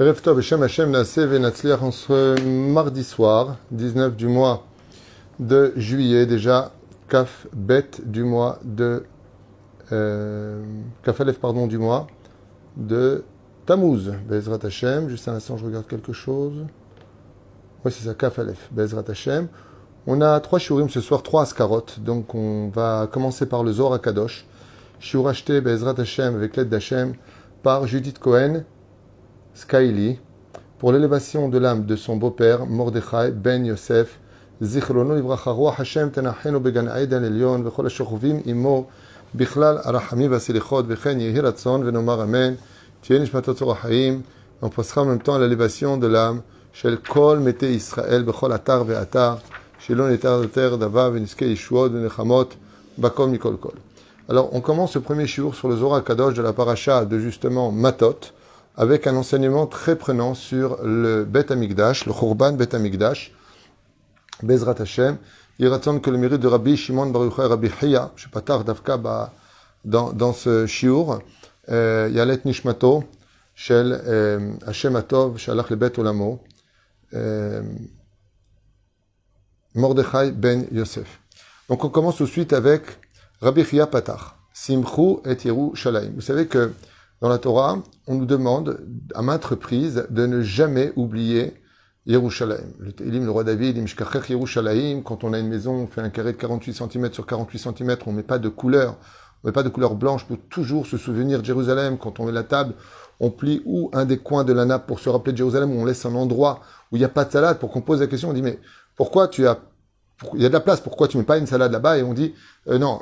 Erev Tov, Hashem Hashem Naaseh Venatzliach en ce mardi soir, 19 du mois de juillet, déjà Kaf Bet du mois de Kaf Aleph, pardon, du mois de Tammuz, Bezrat Hashem. Juste un instant, je regarde quelque chose. Oui, c'est ça, Kaf Aleph, Bezrat Hashem. On a 3 shiurim ce soir, 3 askarot. Donc on va commencer par le Zohar HaKadosh. Shiur acheté Bezrat Hashem avec l'aide d'Hashem par Judith Cohen Skyly, pour l'élévation de l'âme de son beau-père, Mordechai Ben Yosef, Zichrono Livracha Ruach Hashem Tenachenu Began Aiden Elyon, Vechol HaShochovim Imo, Bichlal Arachamim Vasilichot, Vechen Yehi Ratzon, Venomar Amen, Tien Nishmatot Zorah Haim. On passera en même temps à l'élévation de l'âme, Shel Kol Mete Israël, Bechol Atar Ve'atar, Shelon Etar Ter Dava, Veniske Yishuot, Venechamot, Bakom Mikol Kol. Alors, on commence ce premier shiur sur le Zohar HaKadosh de la paracha de justement Matot, avec un enseignement très prenant sur le Bet Hamikdash, le Khurban Bet Hamikdash, Bezrat Hashem. Il raconte que le mérite de Rabbi Shimon Bar Yochai et Rabbi Hiya, je ne sais pas tard, Davka, dans ce shiur, Yalet Nishmato, Shel Hashem Atov, Shalach le Bet Olamo, Mordechai Ben Yosef. Donc on commence tout de suite avec Rabbi Hiya Patach, Simchu et Yerushalayim. Vous savez que dans la Torah, on nous demande à maintes reprises de ne jamais oublier Yerushalayim. Le Télim, le roi David, Imshkachech Yerushalayim, quand on a une maison, on fait un carré de 48 cm sur 48 cm, on ne met pas de couleur, on met pas de couleur blanche pour toujours se souvenir de Jérusalem. Quand on met la table, on plie ou un des coins de la nappe pour se rappeler de Jérusalem, ou on laisse un endroit où il n'y a pas de salade pour qu'on pose la question, on dit mais pourquoi il y a de la place, pourquoi tu mets pas une salade là-bas? Et on dit, non,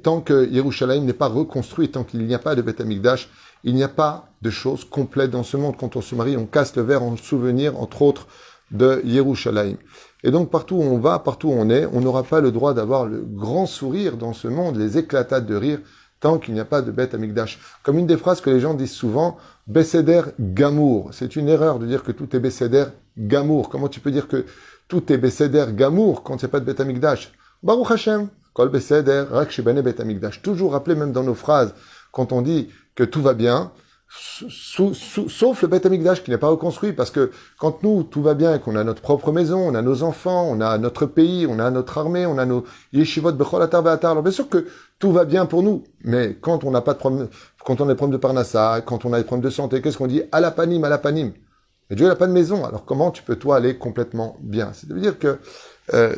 tant que Yerushalayim n'est pas reconstruit, tant qu'il n'y a pas de Beth Amikdash, il n'y a pas de choses complètes dans ce monde. Quand on se marie, on casse le verre en souvenir, entre autres, de Yerushalayim. Et donc, partout où on va, partout où on est, on n'aura pas le droit d'avoir le grand sourire dans ce monde, les éclatades de rire, tant qu'il n'y a pas de Beth Amikdash. Comme une des phrases que les gens disent souvent, Besséder Gamour. C'est une erreur de dire que tout est Besséder Gamour. Comment tu peux dire que tout est Besséder Gamour quand il n'y a pas de Beth Amikdash? Baruch Hashem, Kol Besséder, Rak Shebane Beth Amikdash. Toujours rappelé même dans nos phrases, quand on dit que tout va bien, sauf le Beth Amikdash qui n'est pas reconstruit, parce que quand nous, tout va bien et qu'on a notre propre maison, on a nos enfants, on a notre pays, on a notre armée, on a nos yeshivot bechol atar ve'atar, alors bien sûr que tout va bien pour nous, mais quand on n'a pas de problème, quand on a des problèmes de parnassa, quand on a des problèmes de santé, qu'est-ce qu'on dit? À la panim, à la panim. Et Dieu n'a pas de maison, alors comment tu peux toi aller complètement bien? C'est-à-dire que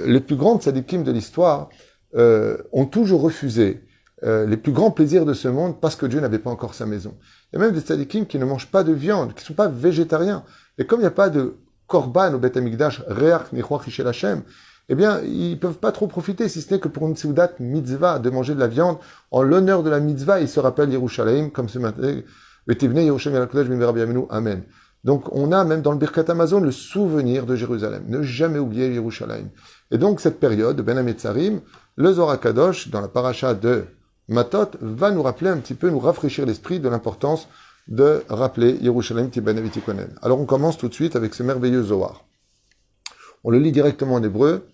les plus grandes tzadikim de l'histoire ont toujours refusé les plus grands plaisirs de ce monde parce que Dieu n'avait pas encore sa maison. Il y a même des tzadikim qui ne mangent pas de viande, qui ne sont pas végétariens. Et comme il n'y a pas de korban au Beth Amikdash, reach nichoach ishel Hashem, eh bien, ils peuvent pas trop profiter, si ce n'est que pour une seudat mitzvah, de manger de la viande. En l'honneur de la mitzvah, ils se rappellent Yerushalayim, comme ce matin, Vetivnei Yerushalayim el HaKadosh min Rabbi Aminu, Amen. Donc, on a même dans le Birkat Hamazon le souvenir de Jérusalem. Ne jamais oublier Yerushalayim. Et donc, cette période de Ben Hametzarim, le Zohar HaKadosh, dans la paracha de Matot, va nous rappeler un petit peu, nous rafraîchir l'esprit de l'importance de rappeler Yerushalayim Tiban Avitikonen. Alors, on commence tout de suite avec ce merveilleux Zohar. On le lit directement en hébreu.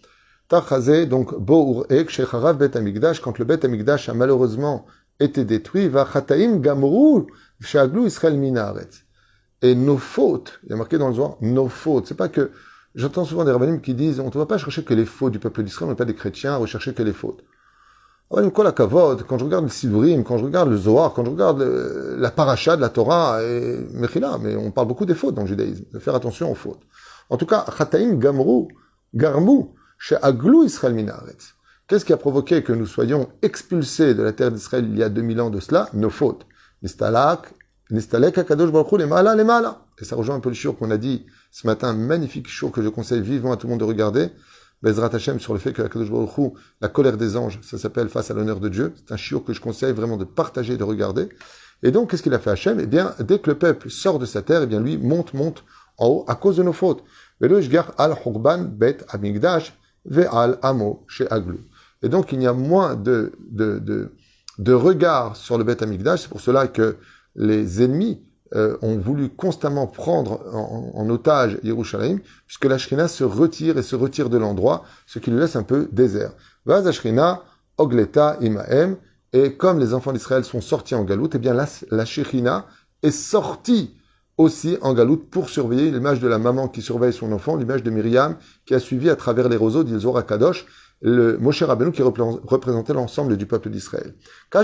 Tachazé, donc, Bo Urek, Shecharav Bet Amikdash, quand le Bet Amikdash a malheureusement été détruit, va Chataim Gamru, Shaglu Israël Minaretz. Et nos fautes, il y a marqué dans le Zohar, nos fautes. C'est pas que, j'entends souvent des rabbinim qui disent, on ne va pas chercher que les fautes du peuple d'Israël, on n'est pas des chrétiens à rechercher que les fautes. Quand je regarde le Sidurim, quand je regarde le Zohar, quand je regarde la paracha de la Torah, et Mechila, mais on parle beaucoup des fautes dans le judaïsme, de faire attention aux fautes. En tout cas, Chataim Garmu, chez Aglou Israël Minaretz. Qu'est-ce qui a provoqué que nous soyons expulsés de la terre d'Israël il y a 2000 ans de cela? Nos fautes. Nistalek HaKadosh Baruch Hu lemala lemala. Et ça rejoint un peu le shiur qu'on a dit ce matin, un magnifique shiur que je conseille vivement à tout le monde de regarder. Bezrat Hashem sur le fait que HaKadosh Baruch Hu, la colère des anges, ça s'appelle face à l'honneur de Dieu. C'est un shiur que je conseille vraiment de partager et de regarder. Et donc, qu'est-ce qu'il a fait Hashem? Eh bien, dès que le peuple sort de sa terre, eh bien, lui monte en haut à cause de nos fautes. Velo ishgar al Khurban Bet Hamikdash ve'al Amo chez Aglou. Et donc, il y a moins de regard sur le Bet Hamikdash. C'est pour cela que les ennemis ont voulu constamment prendre en otage Yerushalayim, puisque la Shrina se retire de l'endroit, ce qui le laisse un peu désert. Vaz Shrina, Ogleta, Imaem, et comme les enfants d'Israël sont sortis en galoute, eh bien la Shrina est sortie aussi en galoute pour surveiller l'image de la maman qui surveille son enfant, l'image de Myriam qui a suivi à travers les roseaux d'Ilzor Kadosh, le Moshe Rabbeinu qui représentait l'ensemble du peuple d'Israël. Car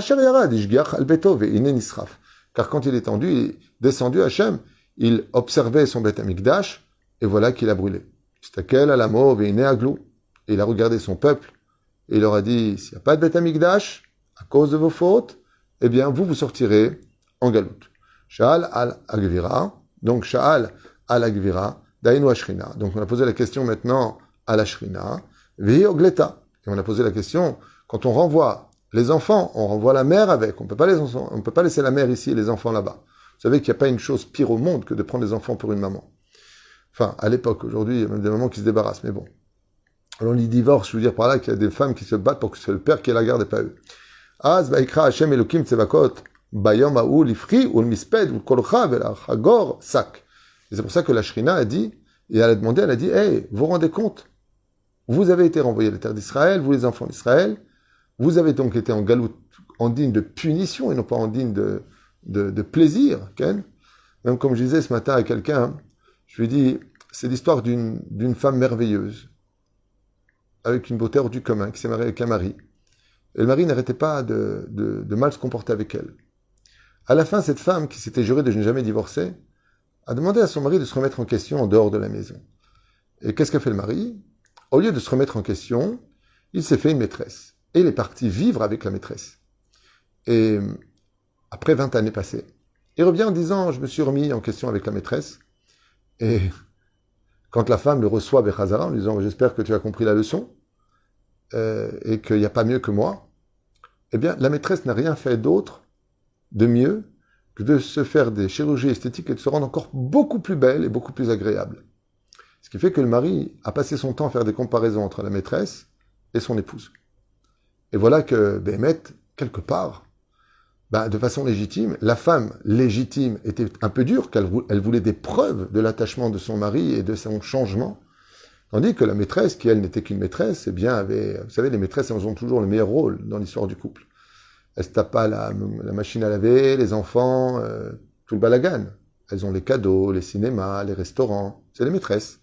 quand il est descendu, Hachem, il observait son Beth Amikdash, et voilà qu'il a brûlé. Il a regardé son peuple, et il leur a dit, s'il n'y a pas de Beth Amikdash, à cause de vos fautes, eh bien, vous sortirez en galoute. Sha'al al-Agvira, donc Sha'al al-Agvira, Dainu Ashrina. Donc on a posé la question maintenant à la Shrina, Vehi Ogleta. Et on a posé la question, quand on renvoie les enfants, on renvoie la mère avec. On peut pas laisser la mère ici et les enfants là-bas. Vous savez qu'il n'y a pas une chose pire au monde que de prendre les enfants pour une maman. Enfin, à l'époque, aujourd'hui, il y a même des mamans qui se débarrassent, mais bon. Alors, les divorces, je veux dire par là qu'il y a des femmes qui se battent pour que c'est le père qui ait la garde et pas eux. Az Baikra Hashem Elokim Tsevakot Bayom Haou Lifri ou Misped ou Kolcha Velachagor Sak. Et c'est pour ça que la Shrina a dit, et elle a demandé, elle a dit, hey, vous vous rendez compte? Vous avez été renvoyés à la terre d'Israël, vous les enfants d'Israël, vous avez donc été en galoute, en digne de punition et non pas en digne de plaisir. Ken. Même comme je disais ce matin à quelqu'un, je lui ai dit, c'est l'histoire d'une femme merveilleuse, avec une beauté hors du commun, qui s'est mariée avec un mari. Et le mari n'arrêtait pas de mal se comporter avec elle. À la fin, cette femme, qui s'était jurée de ne jamais divorcer, a demandé à son mari de se remettre en question en dehors de la maison. Et qu'est-ce qu'a fait le mari? Au lieu de se remettre en question, il s'est fait une maîtresse. Et il est parti vivre avec la maîtresse. Et après 20 années passées, il revient en disant, je me suis remis en question avec la maîtresse. Et quand la femme le reçoit Bechazara en lui disant, j'espère que tu as compris la leçon, et qu'il n'y a pas mieux que moi, eh bien, la maîtresse n'a rien fait d'autre, de mieux, que de se faire des chirurgies esthétiques et de se rendre encore beaucoup plus belle et beaucoup plus agréable. Ce qui fait que le mari a passé son temps à faire des comparaisons entre la maîtresse et son épouse. Et voilà que Béhémet, quelque part, de façon légitime, la femme légitime était un peu dure, qu'elle voulait des preuves de l'attachement de son mari et de son changement, tandis que la maîtresse, qui elle n'était qu'une maîtresse, eh bien avait, vous savez, les maîtresses, elles ont toujours le meilleur rôle dans l'histoire du couple. Elles se tapent pas la machine à laver, les enfants, tout le balagan. Elles ont les cadeaux, les cinémas, les restaurants, c'est les maîtresses.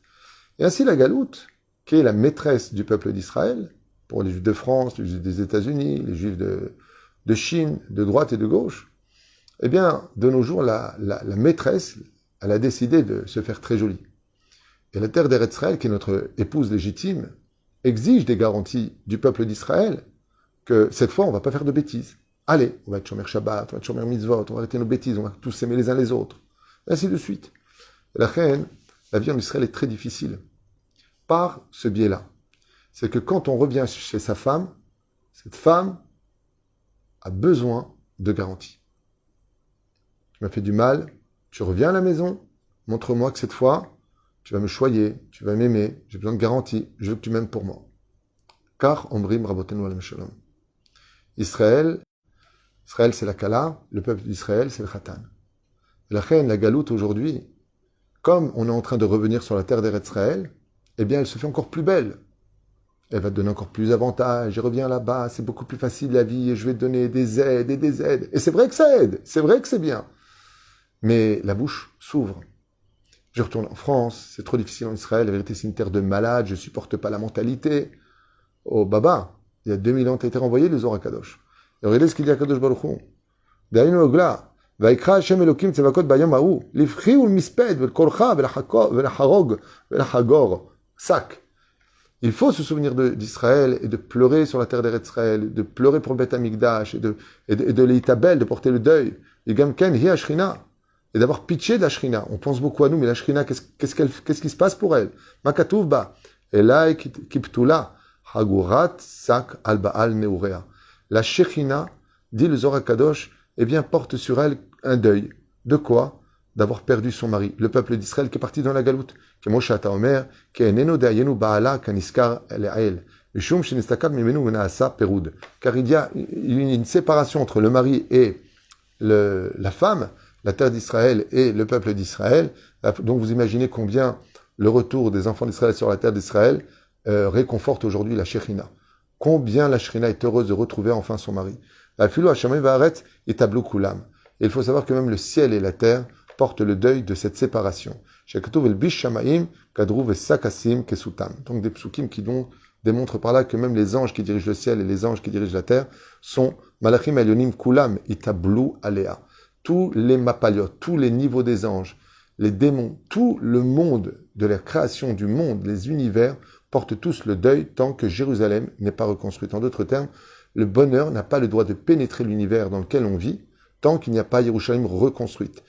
Et ainsi la galoute, qui est la maîtresse du peuple d'Israël, pour les Juifs de France, les Juifs des États-Unis, les Juifs de Chine, de droite et de gauche, eh bien, de nos jours, la maîtresse, elle a décidé de se faire très jolie. Et la terre d'Eretz Israël, qui est notre épouse légitime, exige des garanties du peuple d'Israël que cette fois, on ne va pas faire de bêtises. Allez, on va être Shomer Shabbat, on va être Shomer Mitzvot, on va arrêter nos bêtises, on va tous s'aimer les uns les autres. Et ainsi de suite. Et la vie en Israël est très difficile. Par ce biais-là. C'est que quand on revient chez sa femme, cette femme a besoin de garanties. Tu m'as fait du mal, tu reviens à la maison, montre-moi que cette fois, tu vas me choyer, tu vas m'aimer, j'ai besoin de garanties, je veux que tu m'aimes pour moi. Car Omrim Rabotenu Alam Shalom. Israël, c'est la Kala, le peuple d'Israël, c'est le Khatan. La galoute aujourd'hui, comme on est en train de revenir sur la terre d'Eretz Israël, eh bien, elle se fait encore plus belle. Elle va te donner encore plus d'avantages, je reviens là-bas, c'est beaucoup plus facile la vie, et je vais te donner des aides et des aides. Et c'est vrai que ça aide, c'est vrai que c'est bien. Mais la bouche s'ouvre. Je retourne en France, c'est trop difficile en Israël, la vérité c'est une terre de malades, je supporte pas la mentalité. Oh Baba, il y a 2000 ans, tu as été renvoyé les Zohar Kadosh. Et regardez ce qu'il dit à Kadosh Baruch Hu. Dainu Ogla, Vaikra Hashem Elokim Tsevakot Bayom Haou, Lifri ou Misped, Velkolcha, Velachagor, Velachagor, Sak. Il faut se souvenir d'Israël et de pleurer sur la terre d'Eretz Israël, de pleurer pour le Beth Amikdash et de l'Itabel, de porter le deuil. Et Gamken, hi Ashrina. Et d'avoir pitié de la Shrina. On pense beaucoup à nous, mais la Shrina, qu'est-ce qui se passe pour elle? Makatouvba. Elai Kiptula. Hagurat Sak Al-Baal Neurea. La Shekhinah, dit le Zohar Kadosh, eh bien, porte sur elle un deuil. De quoi? D'avoir perdu son mari. Le peuple d'Israël qui est parti dans la galoute. Qui est Moshe Omer, qui est Neno Deayenu Baala Kaniskar El-Ael. Mishum Shenistakab Mimenu Menaasa Perud. Car il y a une séparation entre le mari et la femme, la terre d'Israël et le peuple d'Israël. Donc vous imaginez combien le retour des enfants d'Israël sur la terre d'Israël réconforte aujourd'hui la Shekhinah. Combien la Shekhinah est heureuse de retrouver enfin son mari. La Philo Hashamay Vaaretz et Tablo Kulam. Et il faut savoir que même le ciel et la terre porte le deuil de cette séparation. Donc des psukim qui démontrent par là que même les anges qui dirigent le ciel et les anges qui dirigent la terre sont malachim elyonim kulam itablu alea. Tous les mapaliot, tous les niveaux des anges, les démons, tout le monde de la création du monde, les univers, portent tous le deuil tant que Jérusalem n'est pas reconstruite. En d'autres termes, le bonheur n'a pas le droit de pénétrer l'univers dans lequel on vit tant qu'il n'y a pas Jérusalem reconstruite.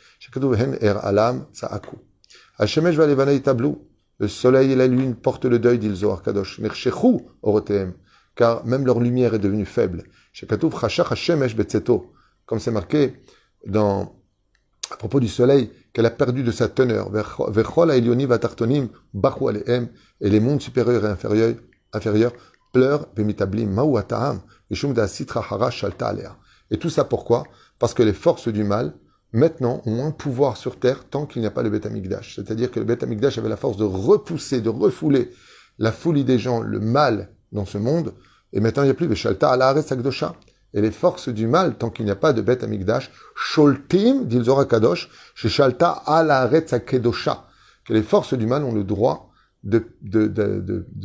Le soleil et la lune portent le deuil, dit le Zohar Kadosh. Car même leur lumière est devenue faible. Comme c'est marqué à propos du soleil, qu'elle a perdu de sa teneur. Et les mondes supérieurs et inférieurs pleurent. Et tout ça pourquoi? Parce que les forces du mal, maintenant, ont un pouvoir sur terre tant qu'il n'y a pas le Beth Amikdash. C'est-à-dire que le Beth Amikdash avait la force de repousser, de refouler la folie des gens, le mal dans ce monde. Et maintenant, il n'y a plus de Shalta ala Haaretz Hakdosha. Et les forces du mal, tant qu'il n'y a pas de Beth Amikdash, Sholtim, dit le Zohar Kadosh, chez Shalta ala Haaretz Hakdosha. Que les forces du mal ont le droit de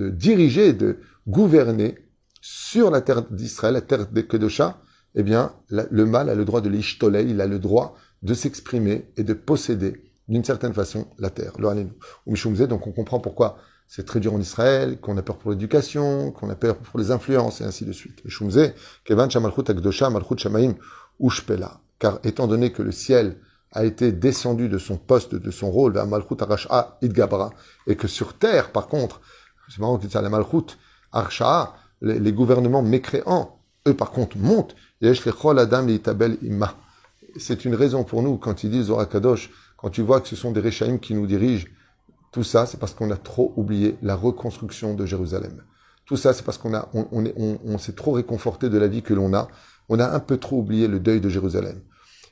diriger, de gouverner sur la terre d'Israël, la terre de Kedosha. Eh bien, le mal a le droit de l'ishtolel, il a le droit de s'exprimer et de posséder, d'une certaine façon, la terre. Donc on comprend pourquoi c'est très dur en Israël, qu'on a peur pour l'éducation, qu'on a peur pour les influences, et ainsi de suite. Car étant donné que le ciel a été descendu de son poste, de son rôle, vers Malchut Arasha Idgabra, et que sur terre, par contre, c'est marrant qu'il y a la Malchut Arasha, les gouvernements mécréants, eux par contre montent. C'est une raison pour nous, quand ils disent Zohar Kadosh, quand tu vois que ce sont des Réchaïm qui nous dirigent, tout ça, c'est parce qu'on a trop oublié la reconstruction de Jérusalem. Tout ça, c'est parce on s'est trop réconforté de la vie que l'on a. On a un peu trop oublié le deuil de Jérusalem.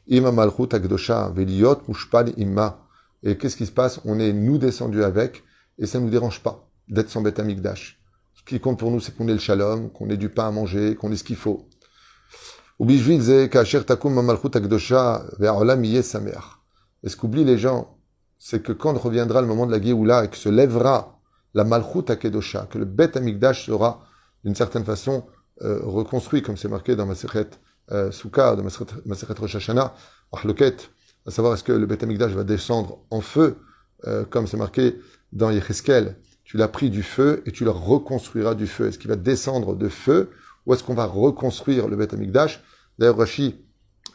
Ima malchut akdosha veliot mushpal imma. Et qu'est-ce qui se passe? On est nous descendus avec, et ça ne nous dérange pas d'être sans Beth Amikdash. Ce qui compte pour nous, c'est qu'on ait le shalom, qu'on ait du pain à manger, qu'on ait ce qu'il faut. Et ce qu'oublient les gens, c'est que quand reviendra le moment de la Géoula et que se lèvera la Malchut HaKedosha, que le Beth Amikdash sera d'une certaine façon reconstruit, comme c'est marqué dans Masechet Sukkah, dans Masechet Rosh Hashanah, Achloket, à savoir est-ce que le Beth Amikdash va descendre en feu, comme c'est marqué dans Yecheskel, tu l'as pris du feu et tu le reconstruiras du feu. Est-ce qu'il va descendre de feu ou est-ce qu'on va reconstruire le Beth Amikdash? D'ailleurs, Rashi,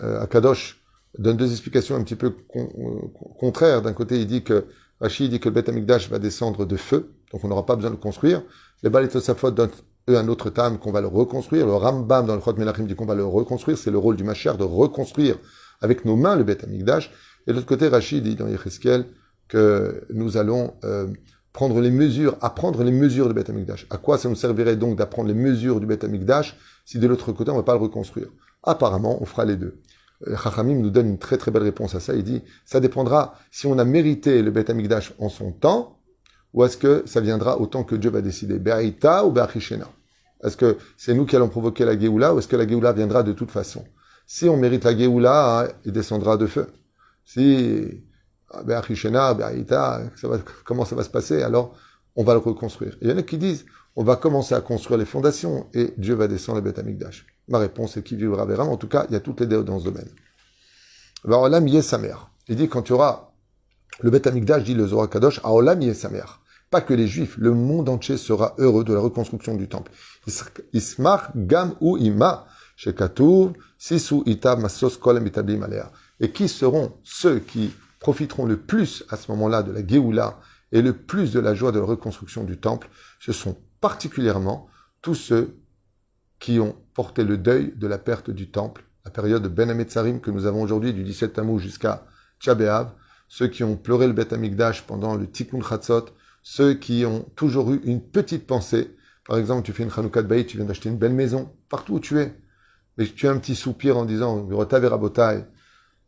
Akadosh, donne deux explications un petit peu contraires. D'un côté, Rashi dit que le Beth Amikdash va descendre de feu, donc on n'aura pas besoin de le construire. Les Baalei Tosafot donnent eux un autre tam qu'on va le reconstruire. Le Rambam dans le Chot Melachim dit qu'on va le reconstruire. C'est le rôle du Mashiach de reconstruire avec nos mains le Beth Amikdash. Et de l'autre côté, Rashi dit dans Yecheskel que nous allons apprendre les mesures du Beth Amikdash. À quoi ça nous servirait donc d'apprendre les mesures du Beth Amikdash si de l'autre côté on ne va pas le reconstruire? Apparemment, on fera les deux. Chachamim nous donne une très très belle réponse à ça. Il dit, ça dépendra si on a mérité le Beth Amikdash en son temps, ou est-ce que ça viendra au temps que Dieu va décider. Be'aïta ou Be'achishena. Est-ce que c'est nous qui allons provoquer la Géoula, ou est-ce que la Géoula viendra de toute façon? Si on mérite la Géoula, il descendra de feu. Si Be'achishena, Be'aïta, comment ça va se passer? Alors, on va le reconstruire. Et il y en a qui disent, on va commencer à construire les fondations, et Dieu va descendre le Beth Amikdash. Ma réponse est qui vivra verra. En tout cas, il y a toutes les idées dans ce domaine. Aolam yeh samer. Il dit quand tu auras le Beth Amikdash, dit le Zohar Kadosh, Aolam yeh samer. Pas que les Juifs, le monde entier sera heureux de la reconstruction du temple. Ismach gam ou ima shekatuv sisu ita masos kolem itablim alea. Et qui seront ceux qui profiteront le plus à ce moment-là de la Géoula et le plus de la joie de la reconstruction du temple? Ce sont particulièrement tous ceux qui ont porté le deuil de la perte du temple, la période de Ben Hametzarim que nous avons aujourd'hui, du 17 Tammuz jusqu'à Tcha B'Av, ceux qui ont pleuré le Beth Amikdash pendant le Tikkun Chatzot, ceux qui ont toujours eu une petite pensée. Par exemple, tu fais une Chanukah de Bayit, tu viens d'acheter une belle maison, partout où tu es, mais tu as un petit soupir en disant « Rota verabotai »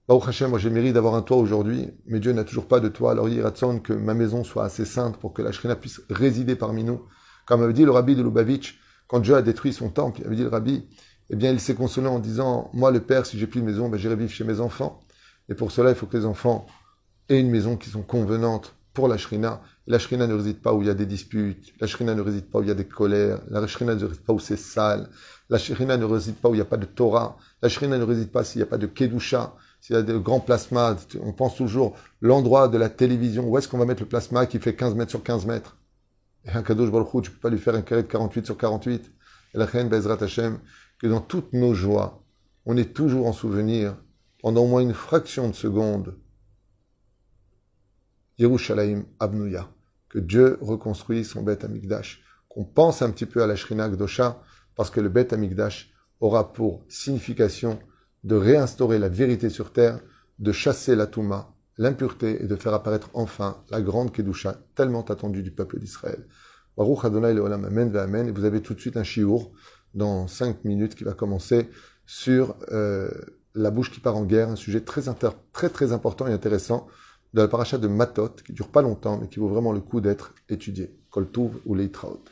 Baruch Hashem, moi j'ai mérité d'avoir un toit aujourd'hui, mais Dieu n'a toujours pas de toit, alors il ratson que ma maison soit assez sainte pour que la Shrina puisse résider parmi nous. Comme avait dit le Rabbi de Lubavitch, quand Dieu a détruit son temple, il avait dit le Rabbi, eh bien, il s'est consolé en disant, moi, le Père, si j'ai plus de maison, ben, j'irai vivre chez mes enfants. Et pour cela, il faut que les enfants et une maison qui sont convenantes pour la Shrina. La Shrina ne réside pas où il y a des disputes, la Shrina ne réside pas où il y a des colères, la Shrina ne réside pas où c'est sale, la Shrina ne réside pas où il n'y a pas de Torah, la Shrina ne réside pas s'il n'y a pas de Kedusha, s'il y a de grands plasmas. On pense toujours l'endroit de la télévision, où est-ce qu'on va mettre le plasma qui fait 15 mètres sur 15 mètres. Et un Kadosh Baruch Hu, tu ne peux pas lui faire un carré de 48 sur 48. Et la Reine Bezrat Hashem, que dans toutes nos joies, on est toujours en souvenir, pendant au moins une fraction de seconde, Yerushalayim Abnouya, que Dieu reconstruit son Beth Amikdash, qu'on pense un petit peu à la Shrina Gdosha, parce que le Beth Amikdash aura pour signification de réinstaurer la vérité sur terre, de chasser la Touma, l'impureté, et de faire apparaître enfin la grande Kedusha, tellement attendue du peuple d'Israël. Baruch Adonai Leolam Amen Amen. Et vous avez tout de suite un shiur dans 5 minutes qui va commencer sur la bouche qui part en guerre, un sujet très important et intéressant de la paracha de Matot, qui dure pas longtemps, mais qui vaut vraiment le coup d'être étudié. Kol Tuv ou Leitraot.